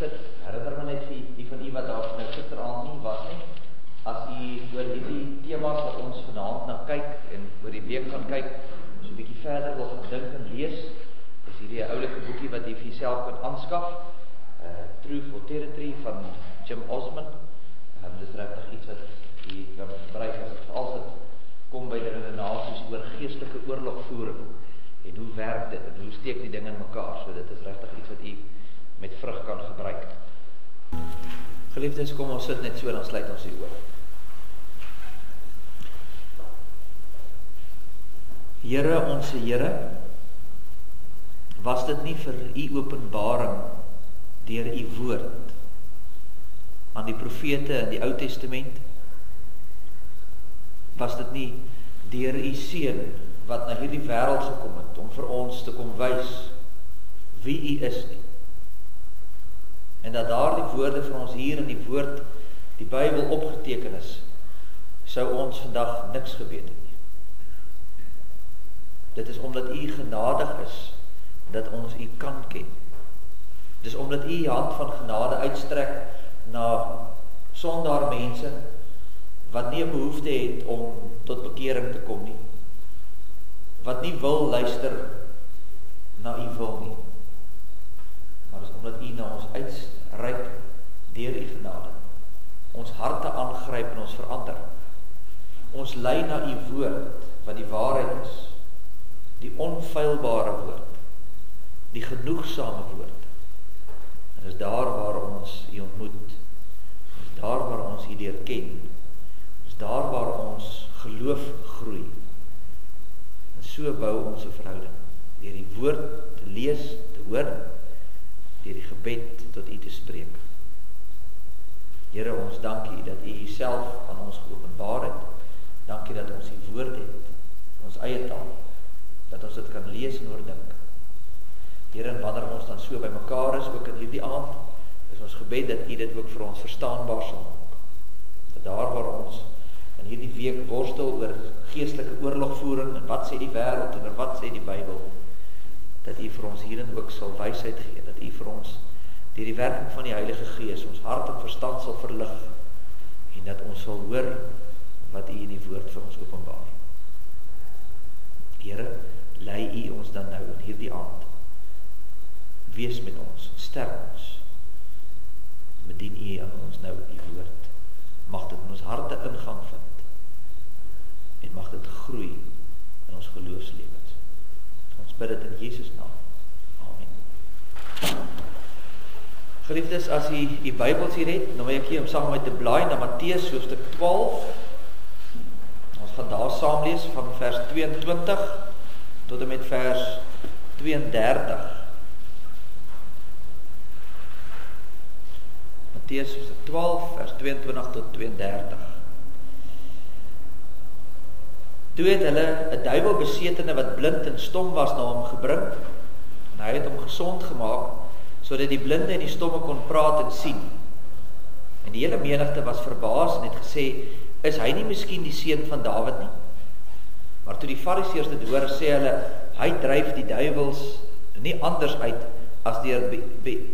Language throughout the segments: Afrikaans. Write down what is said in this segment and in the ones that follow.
sit, herinner my net vir die van u wat daar nou gisteraand nie was nie, as u oor hierdie thema's wat ons vanaand na kyk en oor die week gaan kyk, so 'n bietjie verder wil gaan dink en lees, is hierdie 'n oulike boekie wat u vir jouself kan aanskaf, Truth for Territory van Jim Osman. Dit is regtig iets wat u kan gebruik as dit kom by die redenasies oor geestelike oorlogvoering. En hoe werk dit, en hoe steek die ding in mekaar, so dit is regtig iets wat u met vrug kan gebruik. Geliefdes, kom ons sit net so, dan sluit ons die oor. Here, onse Here, was dit nie vir u openbaring deur u woord aan die profete in die Ou Testament? Was dit nie deur u seun wat na hierdie wêreld gekom het om vir ons te kom wys wie u is nie? En dat daar die woorde vir ons hier in die woord, die Bybel opgeteken is, sou ons vandag niks geweet het nie. Dit is omdat u genadig is, dat ons u kan ken. Dit is omdat u hand van genade uitstrek na sondaar mense, wat nie 'n behoefte het om tot bekering te kom nie, wat nie wil luister na u wil nie, maar is omdat u na ons uitreik deur u genade, ons harte aangryp en ons verander. Ons lei na u woord, wat die waarheid is, die onfeilbare woord, die genoegsame woord. En is daar waar ons u ontmoet, is daar waar ons u leer ken, is daar waar ons geloof groei. En so bou ons 'n verhouding, deur die woord te lees, te hoor, deur die gebed tot u te spreek. Here, ons dank u dat u self aan ons geopenbaar het. Dank u dat ons die woord het, ons eie taal, dat ons dit kan lees en oordink. Here, en wanneer ons dan so by mekaar is, ook in hierdie aand, is ons gebed dat u dit ook vir ons verstaanbaar sal maak. Dat daar waar ons in hierdie week worstel oor geestelike oorlogvoering, en wat sê die wêreld en wat sê die Bybel, dat u vir ons hierin ook sal wysheid gee, dat u vir ons deur die werking van die Heilige Gees ons hart en verstand sal verlig, en dat ons sal hoor wat u in die woord vir ons openbaar. Here, lei u ons dan nou in hierdie aand. Wees met ons, sterk ons. Bedien u aan ons nou die woord. Mag dit in ons harte ingang vind. En mag dit groei in ons geloofslewens. Ons bid dit in Jesus naam. Amen. Geliefdes, as u die Bybels hier het, dan wil ek hier om saam met te blaai na Matteus hoofstuk 12. Ons gaan daar saam lees van vers 22 tot en met vers 32. Matteus 12 vers 22 tot 32. Toe het hulle 'n duiwelbesetene wat blind en stom was na hom gebring, en hy het hom gesond gemaak, sodat die blinde en die stomme kon praat en sien. En die hele menigte was verbaas en het gesê, is hy nie miskien die seun van Dawid nie? Maar toe die Fariseërs dit hoor, sê hulle, hy dryf die duiwels nie anders uit as deur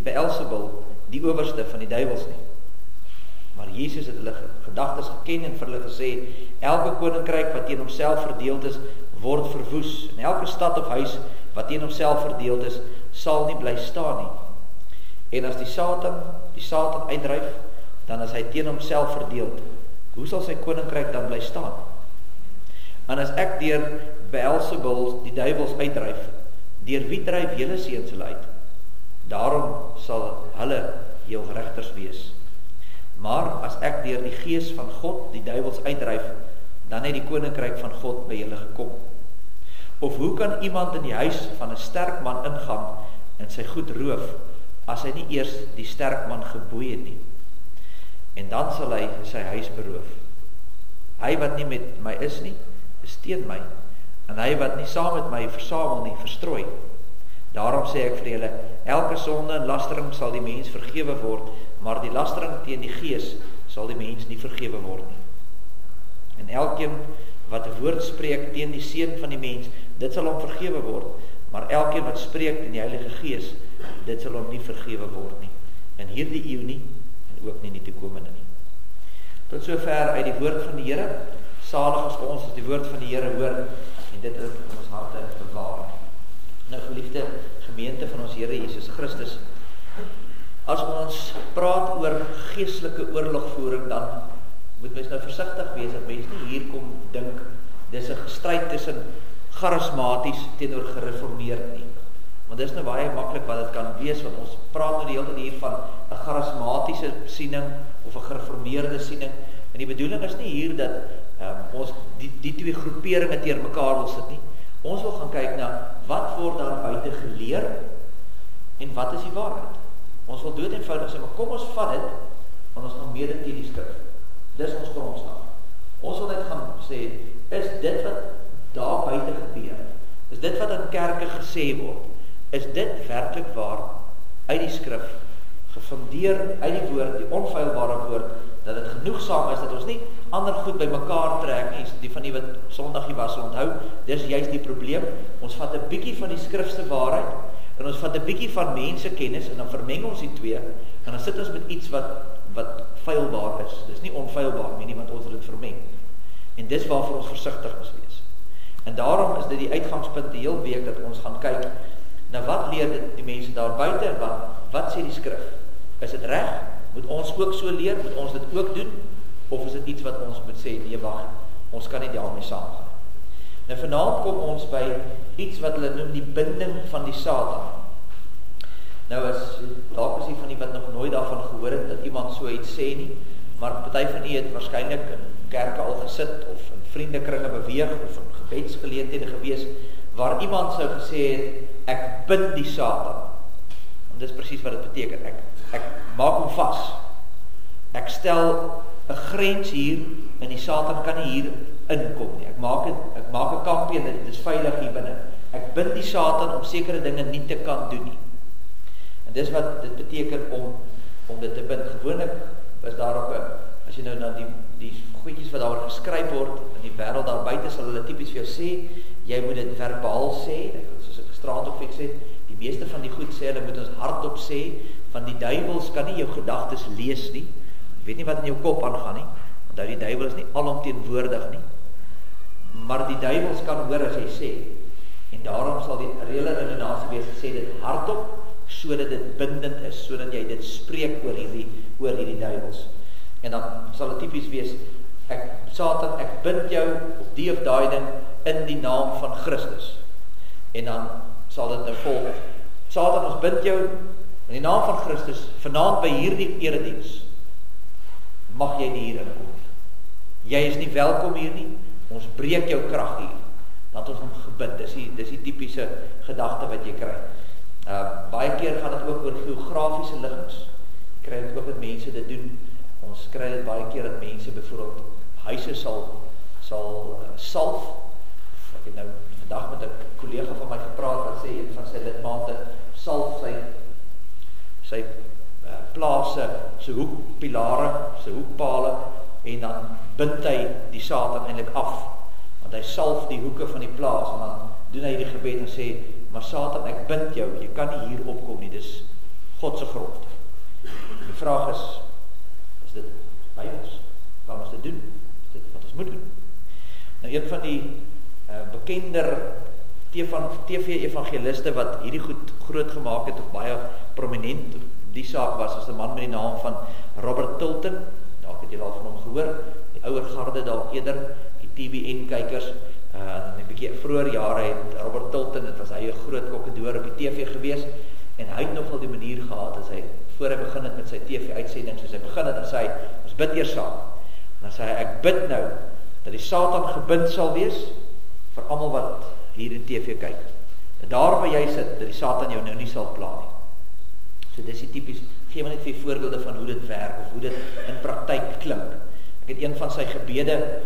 Beelzebul, die owerste van die duiwels nie. Maar Jesus het hulle gedagtes geken en vir hulle gesê, elke koninkryk wat teen homself verdeeld is, word verwoes, en elke stad of huis wat teen homself verdeeld is, sal nie bly staan nie. En as die Satan uitdryf, dan is hy teen homself verdeeld. Hoe sal sy koninkryk dan bly staan? En as ek deur Beelzebul die duiwels uitdryf, deur wie dryf julle seuns hulle uit? Daarom sal hulle jou regters wees. Maar as ek deur die Gees van God die duiwels uitdryf, dan het die koninkryk van God by julle gekom. Of hoe kan iemand in die huis van 'n sterk man ingaan en sy goed roof, as hy nie eers die sterk man geboei het nie? En dan sal hy sy huis beroof. Hy wat nie met my is nie, is teen my, en hy wat nie saam met my versamel nie, verstrooi. Daarom sê ek vir julle, elke sonde en lastering sal die mens vergewe word, maar die lastering teen die Gees sal die mens nie vergewe word nie. En elkeen wat 'n woord spreek teen die seun van die mens, dit sal hom vergewe word, maar elkeen wat spreek teen die Heilige Gees, dit sal hom nie vergewe word nie. in hierdie eeu nie, en ook nie in die toekomende nie. Tot sover uit die woord van die Here. Salig is ons as die woord van die Here hoor, en dit ook in ons harte bewaar. Nou geliefde gemeente van ons Here Jesus Christus, as ons praat oor geestelike oorlogvoering, dan moet mens nou versigtig wees, dat mens nie hier kom dink, dis 'n stryd tussen charismaties teenoor gereformeerd nie. Want dis nou baie maklik wat dit kan wees, want ons praat nou die hele tyd hier van 'n charismatiese siening, of 'n gereformeerde siening, en die bedoeling is nie hier dat ons die twee groeperinge teer mekaar wil sit nie. Ons wil gaan kyk na, wat word daar buite geleer, en wat is die waarheid? Ons wil dood eenvoudig sê, maar kom ons vat dit, want ons gaan mede teen die skrif. Dis ons grondslag. Ons wil net gaan sê, is dit wat daar buite gebeur, is dit wat in kerke gesê word, is dit werklik waar uit die skrif, gefundeer uit die woord, die onfeilbare woord, dat dit genoegsaam is, dat ons nie ander goed by mekaar trek nie, die van die wat Sondagie was sal onthou, dis juist die probleem, ons vat 'n bietjie van die skrifse waarheid, en ons vat 'n bietjie van mensekennis, en dan vermeng ons die twee, en dan sit ons met iets wat feilbaar is, dis nie onfeilbaar nie, want ons het dit vermeng, en dis waarvoor ons versigtig moet wees, en daarom is dit die uitgangspunt die heel week, dat ons gaan kyk, nou wat leer dit die mense daar buite, en wat sê die skrif, is dit reg, moet ons ook so leer, moet ons dit ook doen, of is dit iets wat ons moet sê, nee wag, ons kan nie daarmee saamgaan. Nou vanaand kom ons by iets wat hulle noem die binding van die Satan. Nou dalk is van die wat nog nooit daarvan gehoor het, dat iemand so iets sê nie, maar party van u het waarskynlik in kerke al gesit, of in vriendekringe beweeg, of in gebedsgeleenthede gewees, waar iemand sou gesê het, ek bind die Satan. En dis presies wat dit beteken, ek maak hom vas, ek stel 'n grens hier, en die Satan kan nie hier inkom nie, ek maak 'n kampie, en dit is veilig hier binne, ek bind die Satan om sekere dinge nie te kan doen nie, en dis wat dit beteken om dit te bind. Gewoonlik is daar op as jy nou na die goedjies wat daar geskryf word, in die wêreld daar buite, sal hulle tipies vir jou sê, jy moet dit verbaal sê, soos ek gisterand ook sê, die meeste van die goed sê, hulle moet ons hardop sê, van die duiwels kan nie jou gedagtes lees nie, jy weet nie wat in jou kop aangaan nie, want die duiwel is nie alomteenwoordig nie, maar die duiwels kan hoor as jy sê, en daarom sal die reële redenasie wees, sê dit hardop, sodat dit bindend is, sodat jy dit spreek oor hierdie duiwels, en dan sal dit typies wees, Satan, ek bind jou op die of daai ding, in die naam van Christus, en dan sal dit nou volg, Satan, ons bind jou, in die naam van Christus, vanaand by hierdie erediens, mag jy nie hier inkom. Jy is nie welkom hier nie, ons breek jou krag hier, dan het ons hom gebind, dis die typiese gedagte wat jy kry. Baie keer gaan dit ook oor geografiese liggings, kry dit ook dat mense dit doen, ons kry dit baie keer dat mense byvoorbeeld huise sal salf, ek het nou vandag met 'n kollega van my gepraat, wat sê een van sy lidmate salf sy plaas se hoekpilare, se hoekpale, en dan bind hy die Satan eintlik af, want hy salf die hoeke van die plaas, en dan doen hy die gebed en sê, maar Satan, ek bind jou, jy kan nie hier opkom nie, dis God se grond. Die vraag is dit Bybels? Wat ons dit doen? Is dit wat ons moet doen? Nou, een van die bekender TV-evangeliste wat hierdie goed groot gemaak het, of baie prominent op die saak was 'n man met die naam van Robert Tilton, dalk het jy al van hom gehoor, die ouer garde dalk eerder, die TBN-kykers, in 'n bietjie vroeër jare het Robert Tilton, dit was hy 'n groot kokkedoor op die TV gewees, en hy het nogal die manier gehad, as hy, voor hy begin het met sy TV-uitsending, soos hy begin het, dan sê hy, ons bid eers saam, dan sê hy, ek bid nou, dat die Satan gebind sal wees, vir almal wat hier in TV kyk, en daar waar jy sit, dat die Satan jou nou nie sal pla nie. So dis die typies, gee my net 4 voorbeelde van hoe dit werk, of hoe dit in praktyk klink. Ek het een van sy gebede,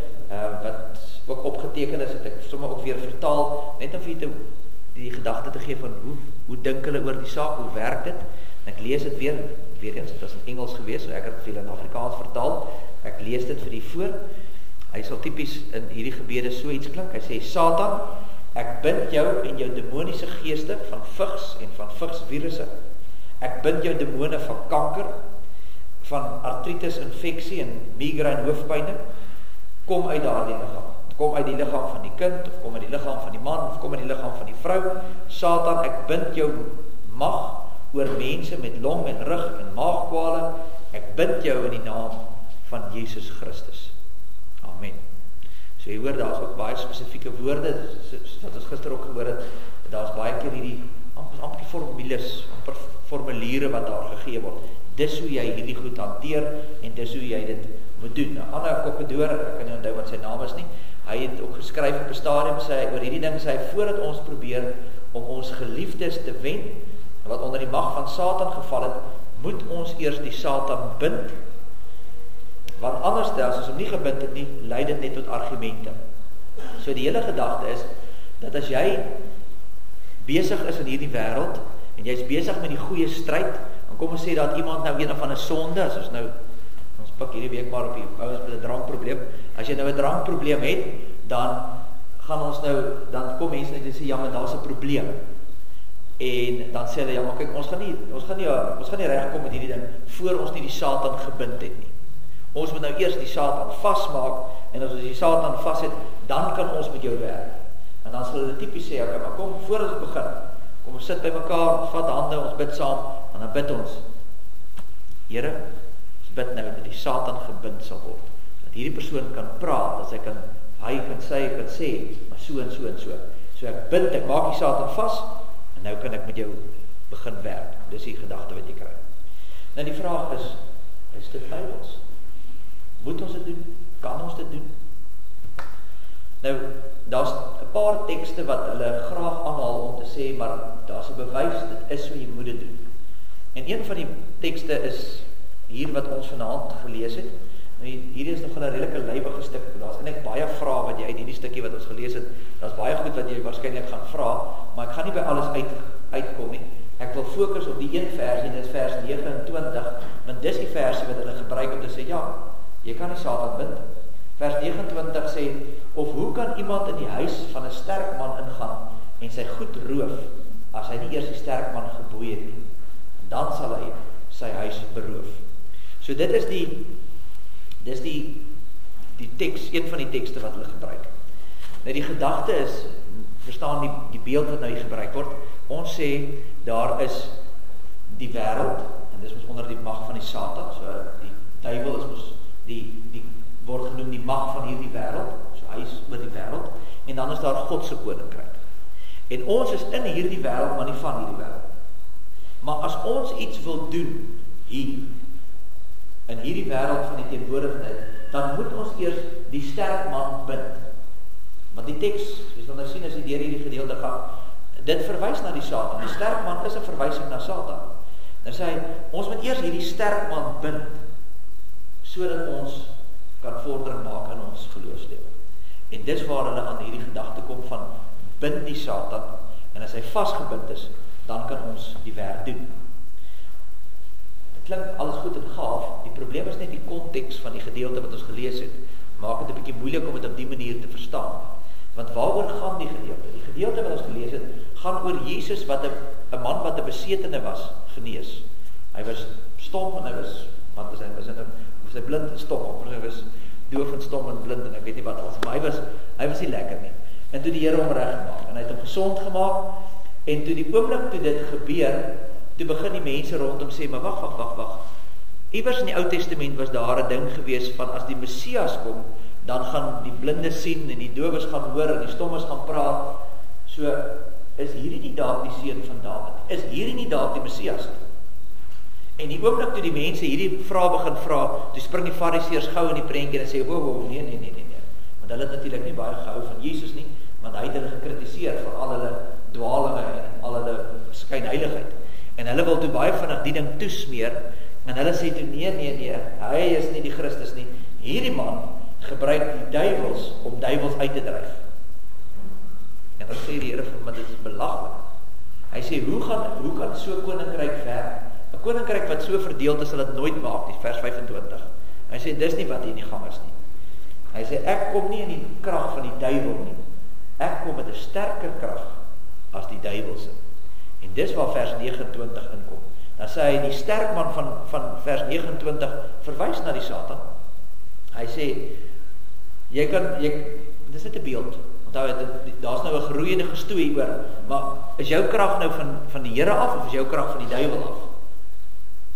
wat ook opgeteken is, het ek sommer ook weer vertaal, net om vir jy die gedagte te gee van, hoe dink hulle oor die saak, hoe werk dit, en ek lees dit weer eens, het was in Engels gewees, so ek het veel in Afrikaans vertaal, ek lees dit vir die voor, hy sal typies in hierdie gebede so iets klink, hy sê, Satan, ek bind jou en jou demoniese geeste van vigs en van vigsvirusse, Ek bind jou demone van kanker, van artritis, infeksie en migraine hoofpyne, kom uit daardie liggaam. Kom uit die liggaam van die kind, of kom uit die liggaam van die man, of kom uit die liggaam van die vrou. Satan, ek bind jou mag oor mense met long en rug en maagkwale. Ek bind jou in die naam van Jesus Christus. Amen. So jy hoor, daar is ook baie spesifieke woorde, wat ons gister ook gehoor het, daar is baie keer hierdie amper formules, amper formuliere wat daar gegee word. Dis hoe jy hierdie goed hanteer, en dis hoe jy dit moet doen. Nou, Anna Kokkedoor, ek kan nie onthou wat sy naam is nie, hy het ook geskryf op 'n stadium, sê oor hierdie ding, sê hy, voordat ons probeer om ons geliefdes te wen, wat onder die mag van Satan geval het, moet ons eers die Satan bind, want anders as ons hom nie gebind het nie, lei dit net tot argumente. So die hele gedagte is, dat as jy besig is in hierdie wêreld, en jy is besig met die goeie stryd, dan kom ons sê dat iemand nou een of ander sonde, as ons pik hierdie week maar op die ouens met 'n drankprobleem, as jy nou 'n drankprobleem het, dan kom mense net en sê, ja, maar daar's 'n probleem. En dan sê hulle, ja, maar kyk, ons gaan nie regkom met hierdie ding, voor ons nie die Satan gebind het nie. Ons moet nou eers die Satan vasmaak, en as ons die Satan vas het, dan kan ons met jou werk. En dan sal hulle typies sê, okay, maar kom, voor ons begin, kom ons sit by mekaar, ons vat hande, ons bid saam, en dan bid ons, Here, ons bid nou dat die Satan gebind sal word, dat hierdie persoon kan praat, dat sy kan sê, maar so en so en so. So ek bid, ek maak die Satan vas, en nou kan ek met jou begin werk. Dis die gedagte wat jy kry. Nou die vraag is dit Bybels? Moet ons dit doen? Kan ons dit doen? Nou, daar's 'n paar tekste wat hulle graag aanhaal om te sê, maar daar's 'n bewys, dit is hoe jy moet dit doen. En een van die tekste is hier wat ons vanaand gelees het. Nou, hier is nog 'n redelike lywige stuk. Daar's eintlik baie vrae wat jy uit hierdie stukkie wat ons gelees het, daar's baie goed wat jy waarskynlik gaan vra, maar ek gaan nie by alles uitkom nie. Ek wil fokus op die een versie, dit is vers 29, want dis die versie wat hulle gebruik om te sê, ja, jy kan die Satan bind. Vers 29 sê, of hoe kan iemand in die huis van 'n sterk man ingaan en sy goed roof, as hy nie eers die sterk man geboei het nie? Dan sal hy sy huis beroof. So dit is die teks, een van die tekste wat hulle gebruik. Nou die gedagte is, verstaan die beeld wat nou hier gebruik word, ons sê, daar is die wêreld, en dis mos onder die mag van die Satan, so die duiwel is mos, die word genoem die mag van hierdie wêreld, so hy is oor die wêreld, en dan is daar God se koninkryk. En ons is in hierdie wêreld, maar nie van hierdie wêreld. Maar as ons iets wil doen hier, in hierdie wêreld van die teenwoordigheid, dan moet ons eers die sterk man bind. Want die teks, jy sal nou sien as jy deur hierdie gedeelte gaan, dit verwys na die Satan. Die sterk man is 'n verwysing na Satan. Dan sê hy, ons moet eers hierdie sterk man bind, sodat ons kan vordering maak in ons geloofslewe. En dis waar hulle aan hierdie gedagte kom van bind die Satan, en as hy vasgebind is, dan kan ons die werk doen. Dit klink alles goed en gaaf, die probleem is net die konteks van die gedeelte wat ons gelees het, maak het 'n bietjie moeilik om dit op die manier te verstaan. Want waaroor gaan die gedeelte? Die gedeelte wat ons gelees het, gaan oor Jesus wat 'n man wat 'n besetene was, genees. Hy was stom en hy was sy blind en stom, of hy was doof en stom en blind en ek weet nie wat alles, maar hy was nie lekker nie. En toe die Here hom reggemaak, en hy het hom gesond gemaak, en toe die oomblik toe dit gebeur, toe begin die mense rondom sê, maar wag. Iewers in die Ou Testament was daar 'n ding gewees van as die Messias kom, dan gaan die blinde sien en die dowes gaan hoor en die stommes gaan praat. So is hierdie nie dalk die seun van Dawid? Is hierdie nie dalk die Messias nie? En die oomblik toe die mense hierdie vrae begin vra, toe spring die Fariseërs gou in die prentjie en sê, nee. Want hulle het natuurlik nie baie gehou van Jesus nie, want hy het hulle gekritiseer vir al hulle dwalinge en al hulle skynheiligheid. En hulle wil toe baie vinnig die ding toesmeer, en hulle sê toe, nee, hy is nie die Christus nie. Hierdie man gebruik die duiwels om duiwels uit te dryf. En dan sê die Here vir hom, maar dit is belaglik. Hy sê, hoe kan so 'n koninkryk werk? 'n Koninkryk wat so verdeeld is, sal dit nooit maak nie, vers 25. Hy sê, dis nie wat hier in die gang is nie. Hy sê, ek kom nie in die krag van die duiwel nie. Ek kom met 'n sterker krag as die duiwelse. En dis waar vers 29 inkom. Dan sê hy, die sterk man van vers 29 verwys na die Satan. Hy sê, dis net 'n beeld. Onthou, daar's nou 'n geroeiende gestoei oor, maar is jou krag nou van die Here af, of is jou krag van die duiwel af?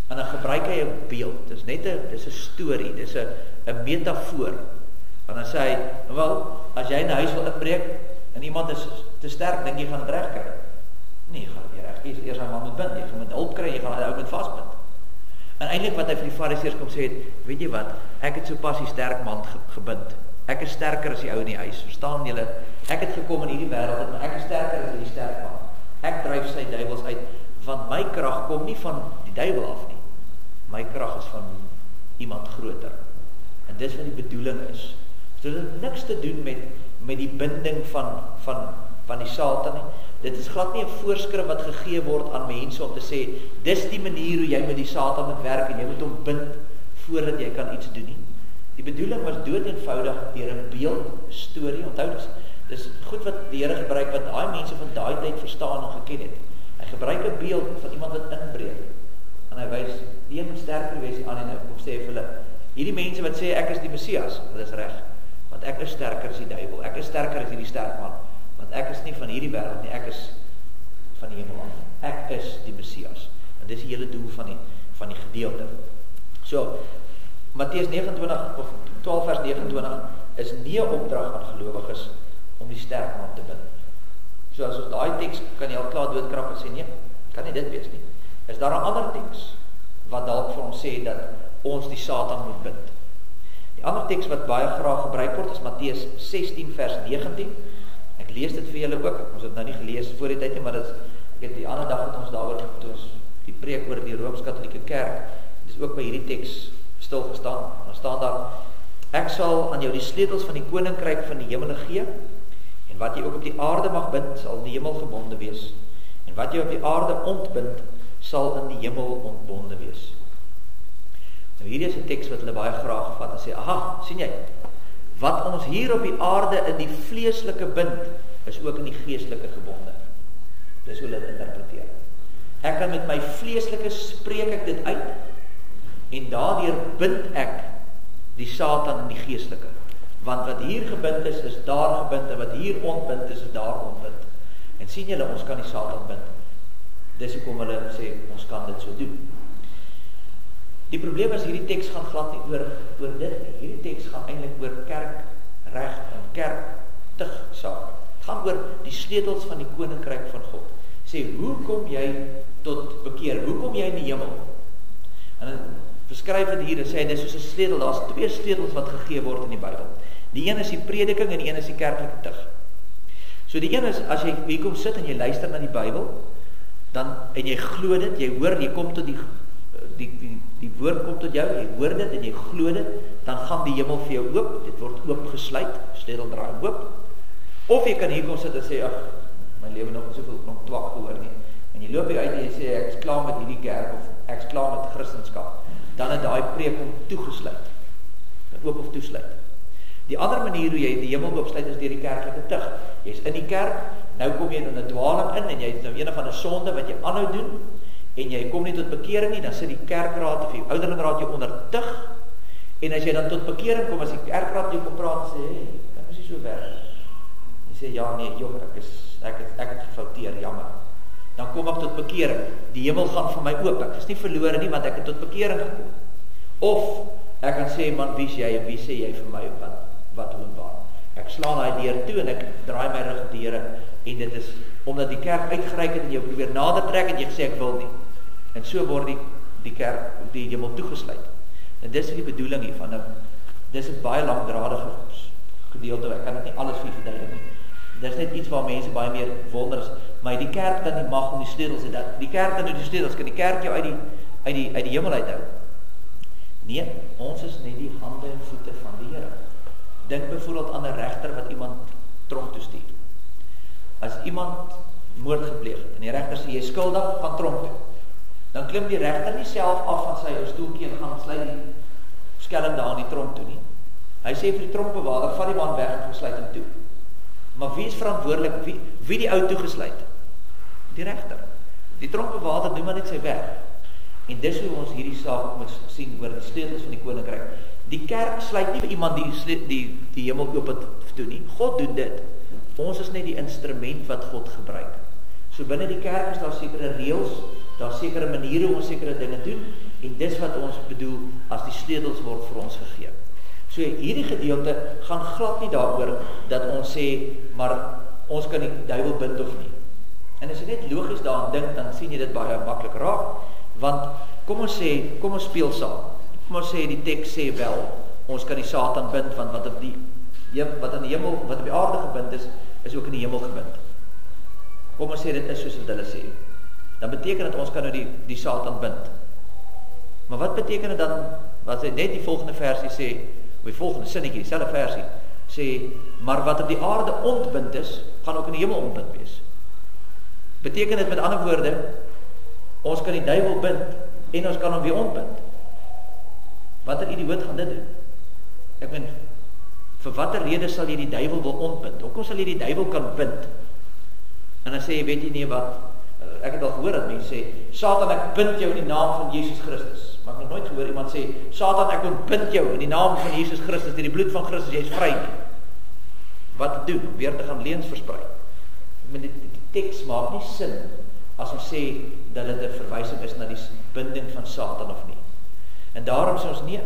En dan gebruik hy 'n beeld, dis 'n storie, dis 'n metafoor. En dan sê hy, wel, as jy in 'n huis wil inbreek, en iemand is te sterk, dink jy gaan dit reg kry? Nee, jy gaan dit nie reg kry, eers hy man moet bind, jy moet hulp kry, jy gaan hy ou met vasbind. En eintlik wat hy vir die Fariseërs kom sê het, weet jy wat, ek het sopas die sterk man gebind. Ek is sterker as die ou in die huis, verstaan julle? Ek het gekom in hierdie wêreld, maar ek is sterker as die sterk man. Ek dryf sy duiwels uit, want my krag kom nie van die duiwel af nie. My krag is van iemand groter. En dis wat die bedoeling is. So dit het niks te doen met die binding van die Satan nie. Dit is glad nie 'n voorskrif wat gegee word aan mense om te sê, dis die manier hoe jy met die Satan moet werk en jy moet hom bind voordat jy kan iets doen nie. Die bedoeling was dood eenvoudig deur 'n beeld, storie. Onthou dis goed wat die Here gebruik wat daai mense van daai tyd verstaan en geken het. Hy gebruik 'n beeld van iemand wat inbreek. En hy wys die een moet sterker wees aan en of sê vir hulle, hierdie mense wat sê ek is die Messias, dit is reg. Want ek is sterker as die duiwel. Ek is sterker as hierdie sterk man. Want ek is nie van hierdie wêreld nie, ek is van die hemel af. Ek is die Messias. En dis die hele doel van die gedeelte. So, Matteus 29 of 12 vers 29 is nie 'n opdrag aan gelowiges om die sterk man te bind. So as ons daai teks kan jy al klaar doodkrap en sê nee, kan nie dit wees nie. Is daar 'n ander teks wat dalk vir ons sê dat ons die Satan moet bind? Die ander teks wat baie graag gebruik word is Matteus 16 vers 19. Ek lees dit vir julle ook. Ons het nou nie gelees voor die tyd nie, maar ek het die ander dag het ons daaroor toe ons die preek oor die Rooms-Katolieke Kerk. Dis ook by hierdie teks stil gestaan. Dan staan daar: Ek sal aan jou die sleutels van die koninkryk van die hemele gee, en wat jy ook op die aarde mag bind, sal in die hemel gebonde wees. En wat jy op die aarde ontbind, sal in die hemel ontbonde wees. Nou hierdie is 'n teks wat hulle baie graag vat en sê, aha, sien jy? Wat ons hier op die aarde in die vleeslike bind, is ook in die geestelike gebonde. Dis hoe hulle dit interpreteer. Ek kan met my vleeslike spreek ek dit uit, en daardeur bind ek die Satan in die geestelike. Want wat hier gebind is daar gebind, en wat hier ontbind is daar ontbind. En sien julle, ons kan die Satan bind. Dis hoekom hulle sê, ons kan dit so doen. Die probleem is, hierdie teks gaan glad nie oor dit nie. Hierdie teks gaan eintlik oor kerkreg en kerktig saak. Het gaan oor die sleutels van die koninkryk van God. Sê, hoe kom jy tot bekeer? Hoe kom jy in die hemel? En dan beskryf dit hier en sê, dit is soos 'n sleutel. Daar's 2 sleutels wat gegee word in die Bybel. Die een is die prediking en die een is die kerklike tug. So die een is, as jy hier kom sit en jy luister na die Bybel, dan, en jy glo dit, jy hoor, jy kom tot die woord kom tot jou, jy hoor dit en jy glo dit, dan gaan die hemel vir jou oop, dit word oopgesluit, sleutel draai oop. Of jy kan hier kom sit en sê, ag, my lewe nog soveel klomp twak gehoor nie. En jy loop hier uit en jy sê, ek is klaar met hierdie kerk, of ek is klaar met Christendom. Dan het daai preek om toegesluit. Dan oop of toesluit. Die ander manier hoe jy die hemel oopsluit is deur die kerklike tug. Jy's in die kerk, nou kom jy in 'n dwaling in en jy het nou een van 'n sonde wat jy aanhou doen en jy kom nie tot bekering nie, dan sit die kerkraad of die ouderlingraad jou onder tug. En as jy dan tot bekering kom, as die kerkraad jou kom praat en sê, hey, dit is nie so werk. Jy sê ja, nee, jong, ek het gefouteer, jammer. Dan kom ek tot bekering. Die hemel gaan vir my oop. Ek is nie verlore nie, want ek het tot bekering gekom. Of ek kan sê, man, wie is jy en wie sê jy vir my wat hoe en waar? Ek slaan daai deur toe en ek draai my rug op die Here en dit is omdat die kerk uitgereik het en jou probeer nader trek en jy gesê ek wil nie. En so word die kerk die hemel toegesluit. En dis die bedoeling hiervan. Nou, dis 'n baie langdradige gedeelte. Ek kan dit nie alles vir verduidelik nie. Dis net iets waar mense baie meer wonder is, maar die kerk dan die mag om die sleutels en dat die kerk dan die sleutels kan die kerk jou uit die hemel uithou. Nee, ons is net die hande en voete van die Here. Dink byvoorbeeld aan 'n regter wat iemand tronk toe stuur. As iemand moord gepleeg het en die regter sê jy is skuldig, gaan tronk toe. Dan klim die regter nie self af van sy stoeltjie en gaan sluit die skelm daar in die tronk toe nie. Hy sê vir die tronkbewaarder, vat die man weg en sluit hom toe. Maar wie is verantwoordelik? Wie die ou toegesluit? Die regter. Die tronkbewaarder doen maar net sy werk. En dis hoe ons hierdie saak moet sien oor die sleutels van die koninkryk. Die kerk sluit nie vir iemand die hemel oop toe nie. God doen dit. Ons is net die instrument wat God gebruik. So binne die kerk is daar sekere reëls, daar sekere maniere hoe ons sekere dinge doen, en dis wat ons bedoel as die sleutels word vir ons gegee. So hierdie gedeelte gaan glad nie daaroor dat ons sê, maar ons kan die duiwel bind of nie. En as jy net logies daaraan dink, dan sien jy dit baie maklik raak, want kom ons speel saam. Kom ons sê die teks sê wel, ons kan die Satan bind, want wat op die hemel, wat op die aarde gebind is ook in die hemel gebind. Kom ons sê dit is soos wat hulle sê. Dan beteken dit ons kan nou die Satan bind. Maar wat beteken dit dan, wat hy net die volgende versie sê, of die volgende sinnetjie, dieselfde versie, sê, maar wat op die aarde ontbind is, gaan ook in die hemel ontbind wees. Beteken dit met ander woorde, ons kan die duiwel bind, en ons kan hom weer ontbind. Watter idioot gaan dit doen? Ek meen, vir watter rede sal jy die duiwel wil ontbind? Hoekom sal jy die duiwel kan bind? En dan sê jy, weet jy nie wat, ek het al gehoor dat mense sê, Satan, ek bind jou in die naam van Jesus Christus. Maar ek het nog nooit gehoor iemand sê, Satan, ek ontbind jou in die naam van Jesus Christus, deur die bloed van Christus, jy is vry nie. Wat doen? Weer te gaan leuns versprei. Die teks maak nie sin, as ons sê, dat dit 'n verwysing is na die binding van Satan of nie. En daarom sê ons, nee,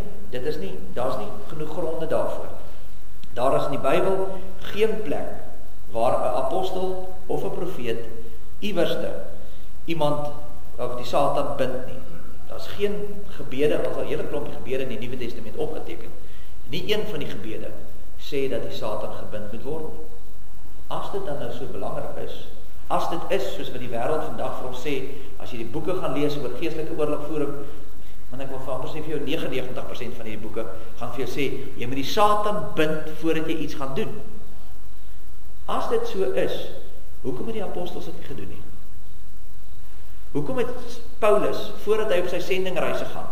daar's nie genoeg gronde daarvoor. Daar is in die Bybel geen plek, waar 'n apostel of 'n profeet iewerste iemand of die Satan bind nie. Daar's geen gebede, al 'n hele klompie gebede in die Nuwe Testament opgeteken. Nie een van die gebede sê dat die Satan gebind moet word nie. As dit dan nou so belangrik is, as dit is soos wat die wêreld vandag vir ons sê, as jy die boeke gaan lees oor geestelike oorlogvoering, want ek wil vir amper sê vir jou 99% van die boeke gaan vir jou sê, jy moet die Satan bind voordat jy iets gaan doen. As dit so is, hoekom het die apostels dit nie gedoen nie? Hoekom het Paulus, voordat hy op sy sendingreise gaan,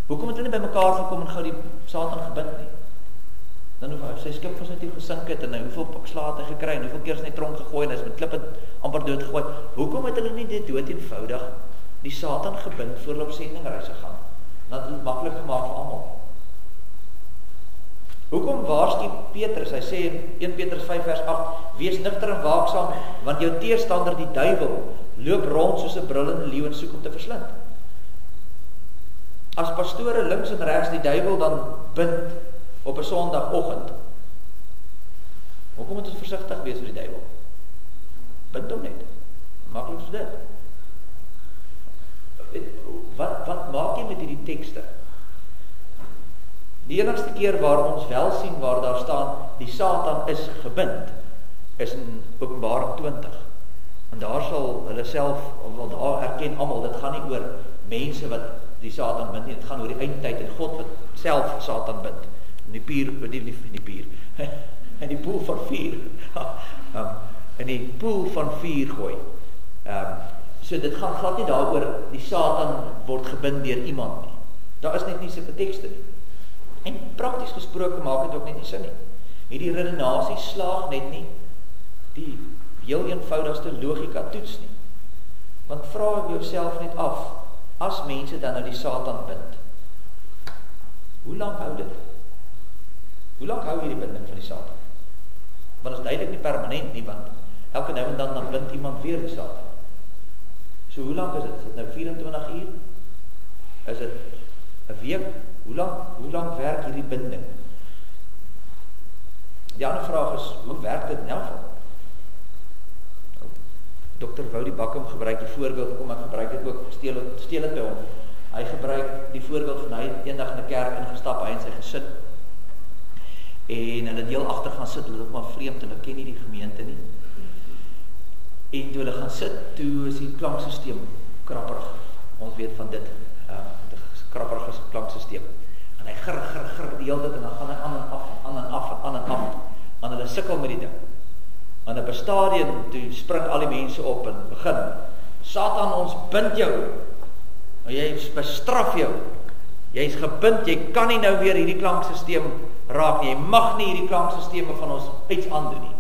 hoekom het hulle by mekaar gekom en gou die Satan gebind nie? Dan hoef sy skip van sy toe gesink het, en hoeveel slae het hy gekry, en hoeveel keer is hy tronk gegooi, en hy is met klippe amper dood gegooi. Hoekom het hulle nie dit dood eenvoudig die Satan gebind voor hulle op sendingreise gaan? Dat het maklik gemaak vir almal. Hoekom waarsku Petrus, hy sê in 1 Petrus 5 vers 8, wees nigter en waaksaam, want jou teestander die duiwel loop rond soos 'n brullende leeu en soek om te verslind. As pastore links en regs die duiwel dan bind op 'n Sondagoggend, hoekom moet ons versigtig wees vir die duiwel? Bind hom net. Maklik so dit. Wat maak jy met hierdie tekste? Die enigste keer waar ons wel sien waar daar staan, die Satan is gebind, is in Openbaring 20. En daar sal hulle self, of daar erken almal, dit gaan nie oor mense wat die Satan bind nie, dit gaan oor die eindtyd en God wat self Satan bind. In die pier, in die poel van vuur, in die poel van vuur gooi. So dit gaan glad nie daaroor, die Satan word gebind deur iemand nie. Daar is net nie sulke tekste nie. En prakties gesproke maak dit ook net nie sin nie. Hierdie redenasie slaag net nie die heel eenvoudigste logika toets nie. Want vra jouself net af, as mense dan nou die Satan bind, hoe lank hou dit? Hoe lank hou hierdie binding van die Satan? Want is duidelik nie permanent nie, want elke nou en dan bind iemand weer die Satan. So hoe lank is dit? Is dit nou 24 uur? Is dit 'n week? Hoe lang werk hierdie binding? Die ander vraag is, hoe werk dit in elk geval? Dr. Woudie Bakkum gebruik die voorbeeld, kom ek gebruik dit ook, steel het by hom. Hy gebruik die voorbeeld van hy eendag in 'n kerk ingestap, hy en sy gesin. En hulle deel agter gaan sit, hulle is maar vreemd, hulle ken nie die gemeente nie. En toe hulle gaan sit, toe is die klanksysteem krapperig. Ons weet van dit, krapperige klanksysteem. En hy gir die hele tyd, en dan gaan hy aan en af. En hulle sukkel met die ding. En op 'n stadium, toe spring al die mense op en begin, Satan, ons bind jou. En jy bestraf jou. Jy is gebind, jy kan nie nou weer hierdie klanksysteem raak nie. Jy mag nie hierdie klanksysteme van ons iets aandoen nie.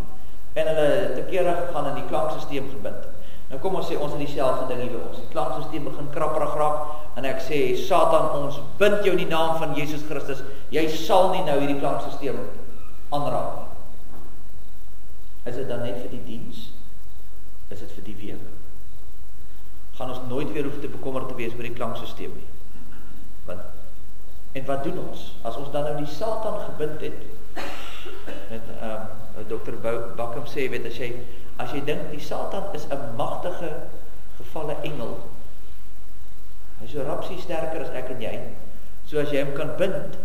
En hulle te kere gegaan in die klanksysteem gebind. Nou kom ons sê, ons het dieselfde ding hier by ons. Die klanksysteem begin krapperig raak, en ek sê, Satan, ons bind jou in die naam van Jesus Christus, jy sal nie nou hierdie klanksysteem aanraak nie. Is dit dan net vir die diens? Is dit vir die week? Gaan ons nooit weer hoef te bekommerd te wees oor die klanksysteem nie. En wat doen ons? As ons dan nou die Satan gebind het, met Dr. Bakum sê, weet as jy dink, die Satan is 'n magtige gevalle engel. Hy is so rapsie sterker as ek en jy. So as jy hom kan bind,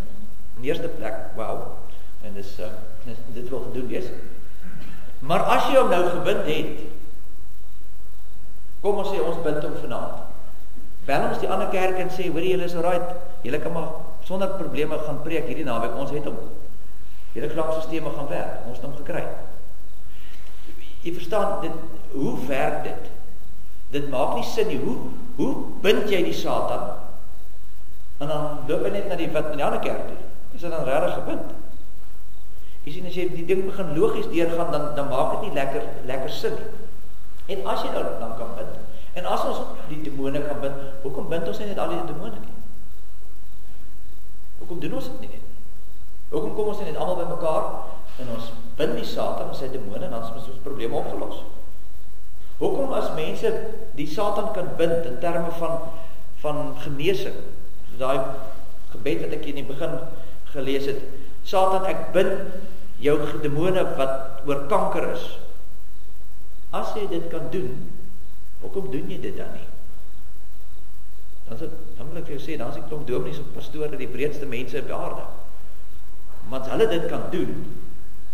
in die eerste plek, wow, en dit wil gedoen wees. Maar as jy hom nou gebind het, kom ons sê, ons bind hom vanaand. Bel ons die ander kerk en sê, hoorie, julle is alright, julle kan maar sonder probleme gaan preek hierdie naweek, ons het hom. Julle klanksysteme gaan werk, ons het hom gekry. Jy verstaan, hoe werk dit? Dit maak nie sin nie, hoe bind jy die Satan? En dan loop hy net na die ander kerk toe. Is hy dan regtig gebind? Jy sien, as jy die ding begin logies deurgaan, dan maak dit nie lekker sin nie. En as jy dan kan bind, en as ons die demone kan bind, hoekom bind ons net al die demone nie? Hoekom doen ons dit nie net? Hoekom kom ons net almal by mekaar, en ons bind die Satan en sy demone, en dan is ons probleme opgelos? Hoekom as mense die Satan kan bind, in terme van genesing, daai gebed wat ek in die begin gelees het, Satan, ek bind jou demone wat oor kanker is. As jy dit kan doen, hoekom doen jy dit dan nie? Dan wil ek vir jou sê, dan is die klomp dominees of pastore die breedste mense op aarde. Maar as hulle dit kan doen,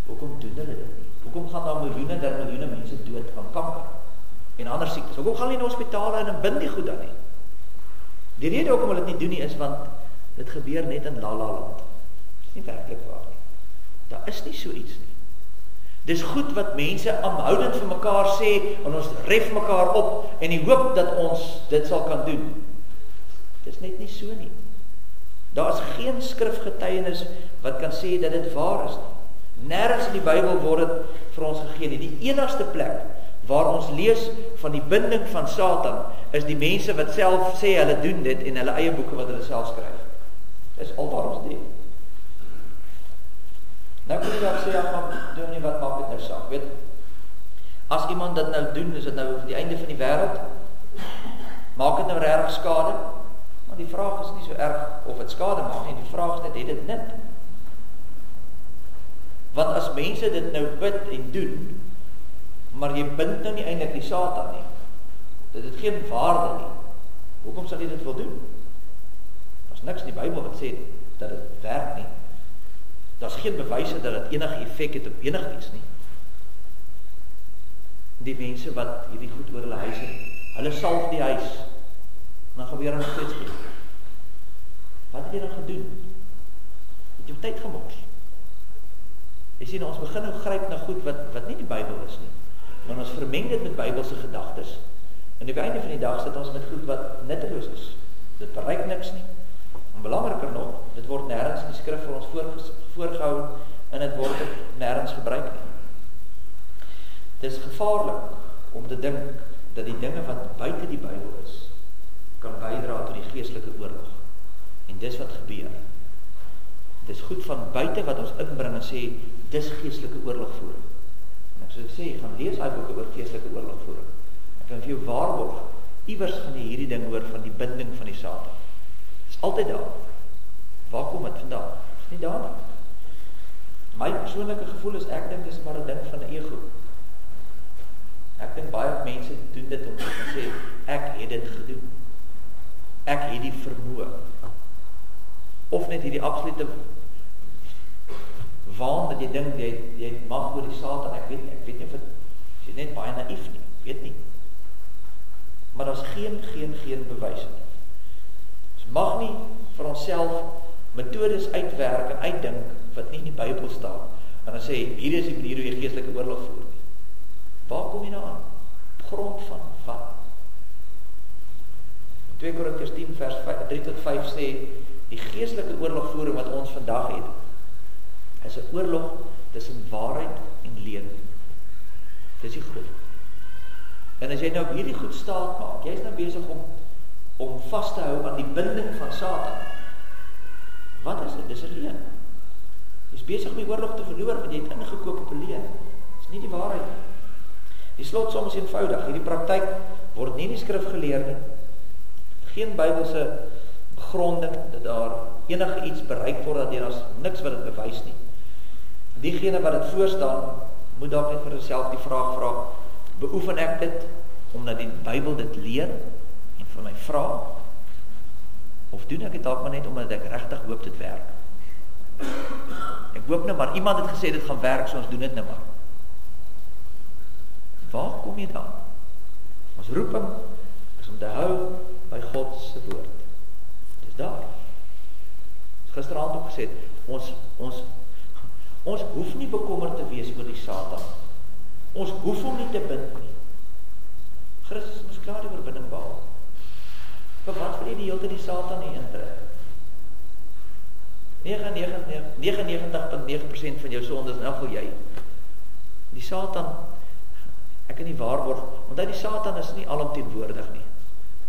hoekom doen hulle dit nie? Hoekom gaan daar miljoene mense dood van kanker en ander siektes? Hoekom gaan hulle in hospitale en bind die goed dan nie? Die rede hoekom hulle dit nie doen nie is want dit gebeur net in La La Land. Dit is nie werklik waar nie. Daar is nie so iets nie. Dis goed wat mense aanhoudend vir mekaar sê, en ons ref mekaar op, en die hoop dat ons dit sal kan doen. Dis net nie so nie. Daar is geen skrifgetuienis wat kan sê dat dit waar is nie. Nergens in die Bybel word dit vir ons gegee nie. Die enigste plek waar ons lees van die binding van Satan, is die mense wat self sê hulle doen dit, en hulle eie boeke wat hulle self skryf. Dis al waar ons dit. Nou kan jy dan sê, ja, maar doen nie, wat maak dit nou saak, weet? As iemand dit nou doen, is dit nou die einde van die wêreld? Maak dit nou regtig skade? Maar die vraag is nie so erg of het skade maak nie, die vraag is net, het dit nut? Want as mense dit nou bid en doen, maar jy bind nou nie eintlik die Satan nie, dit het geen waarde nie, hoekom sal jy dit wil doen? Daar's niks in die Bybel wat sê dat dit werk nie. Daar's geen bewyse dat dit enige effek het op enigiets nie. Die mense wat hierdie goed oor hulle huis het, hulle salf die huis, en dan gebeur nog steeds goed. Wat het jy dan gedoen? Het jy tyd gemors? Jy sien, ons begin nou gryp na goed wat nie die Bybel is nie, maar ons vermeng dit met Bybelse gedagtes, en die einde van die dag sit ons met goed wat nutteloos is. Dit bereik niks nie, en belangriker nog, dit word nêrens in die skrif vir ons voorgehou, en dit word nêrens gebruik nie. Dit is gevaarlik om te dink dat die dinge wat buite die Bybel is, kan bydra tot die geestelike oorlog. En dis wat gebeur. Dit is goed van buite wat ons inbring en sê, dis geestelike oorlogvoering. En ek sê, gaan lees hy boeke oor geestelike oorlogvoering. Ek kan vir jou waarborg, iewers gaan jy hierdie ding hoor van die binding van die Satan. Dit is altyd daar. Waar kom het vandaan? Dit is nie daar nie. My persoonlike gevoel is, ek dink, dit is maar 'n ding van 'n ego. Ek dink baie mense doen dit om te sê, ek het dit gedoen. Ek het die vermoë. Of net hierdie absolute waan dat jy dink, jy mag oor die Satan, ek weet nie of het, is net baie naïef nie, weet nie. Maar daar is geen bewys nie. Ons mag nie vir onsself metodes uitwerk en uitdink wat nie in die Bybel staan, en dan sê, hier is die manier hoe jy geestelike oorlog voer. Waar kom jy nou aan? Op grond van wat? 2 Korintiërs 10 vers 3-5 sê, die geestelike oorlogvoering wat ons vandag het, is 'n oorlog tussen waarheid en leuen. Dis die groot. En as jy nou hierdie goed staat maak, jy is nou besig om om vas te hou aan die binding van Satan. Wat is dit? Dis 'n leuen. Jy is besig om die oorlog te verloor, want jy het ingekoop op 'n leuen. Dis nie die waarheid nie. Die slotsom is eenvoudig. Hierdie praktyk word nie in die skrif geleer nie. Geen Bybelse begronding dat daar enige iets bereik word, dat daar niks wat dit bewys nie. Diegene wat dit voorstaan, moet dalk net vir homself die vraag vra, beoefen ek dit, omdat die Bybel dit leer, en vir my vra, of doen ek dit dalk maar net, omdat ek regtig hoop dit werk. Ek hoop nou maar, iemand het gesê dit gaan werk, so ons doen dit nou maar. Waar kom jy dan? Ons roeping is om te hou by God se woord. Dis daar. Gisterand ook gesê, ons hoef nie bekommerd te wees oor die Satan. Ons hoef hom nie te bind nie. Christus moes klaar die oorwinning behaal. Maar wat wil jy die hele tyd die Satan nie indruk? 99,9% van jou sondes is in elk geval jy. Die Satan, ek kan nie waarborg, want die Satan is nie alomteenwoordig nie.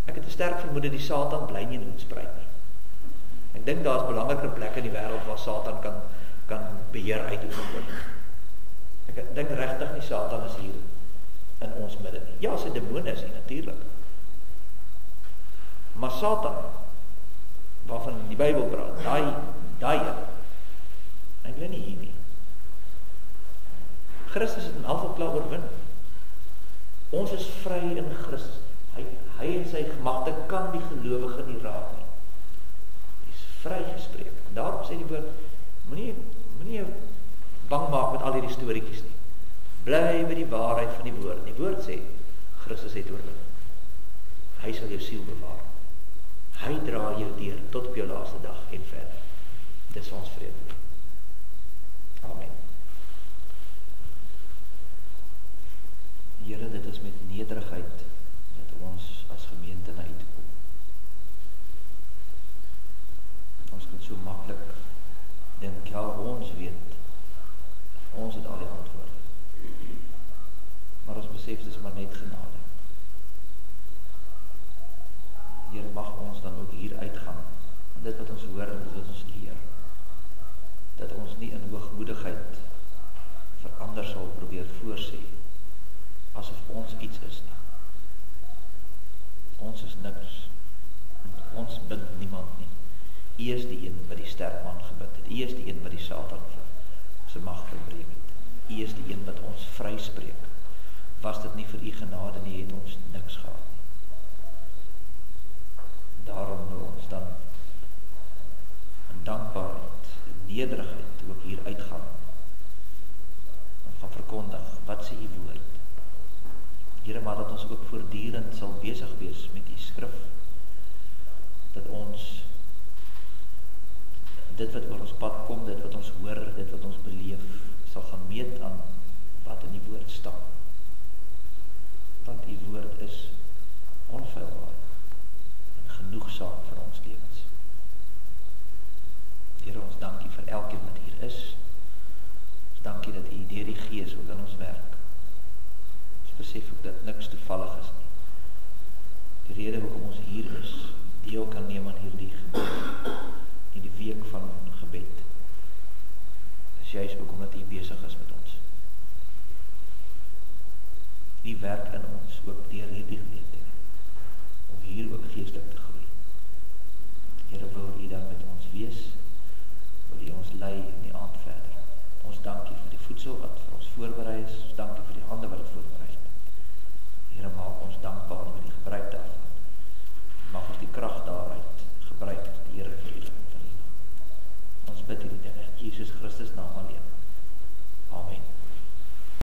Ek het 'n sterk vermoede die Satan bly nie in Hoedspruit nie. Ek dink daar is belangriker plekke in die wêreld waar Satan kan beheer uitoefen word. Ek dink regtig nie Satan is hier in ons midde nie. Ja, sy demone is hier natuurlik. Maar Satan, waarvan die Bybel praat, daai ek glo nie hier nie. Christus het in elk geval klaar oorwin. Ons is vry in Christus. Hy en sy gemagte kan die gelowige nie raak nie. Hy is vrygespreek. En daarom sê die woord, moenie bang maak met al hierdie storieetjies nie. Bly by die waarheid van die woord. Die woord sê, Christus het oorwin. Hy sal jou siel bewaar. Hy dra jou deur tot op jou laaste dag en verder. Dis ons vrede. Amen. Here, dit is met nederigheid dat ons as gemeente na U toe kom. Ons kan so maklik dink, ja, ons weet, ons het al die antwoorde. Maar ons besef, dis maar net genade. Here, mag ons dan ook hier uitgaan, en dit wat ons hoor en dit wat ons leer, dat ons nie in hoogmoedigheid verander sal probeer voorsê, asof ons iets is nie. Ons is niks, ons bind niemand nie. U is die een wat die sterk man gebind het, U is die een wat die Satan sy mag verbreek het, U is die een wat ons vryspreek. Was dit nie vir U genade nie, het ons niks gehad nie. Daarom wil ons dan in dankbaarheid, in nederigheid ook hier uitgaan en gaan verkondig, wat sê U woord? Here, maar dat ons ook voortdurend sal besig wees met die skrif, dat ons dit wat oor ons pad kom, dit wat ons hoor, dit wat ons beleef, sal gaan meet aan wat in die woord staan. Want die woord is onfeilbaar en genoegsaam vir ons lewens. Here, ons dankie vir elkeen wat hier is. Ons dankie dat U deur die Gees ook in ons werk. Ons besef ook dat niks toevallig is nie. Die rede hoekom ons hier is, deel kan neem aan hierdie gebed, in die week van gebed, is juist ook omdat U besig is met ons. U werk in ons, ook deur hierdie gemeente, om hier ook geestelik te groei. Here, wil U dan met ons wees, wil U ons lei in die aand verder. Ons dankie vir die voedsel wat vir ons voorberei is, ons dankie vir die hande wat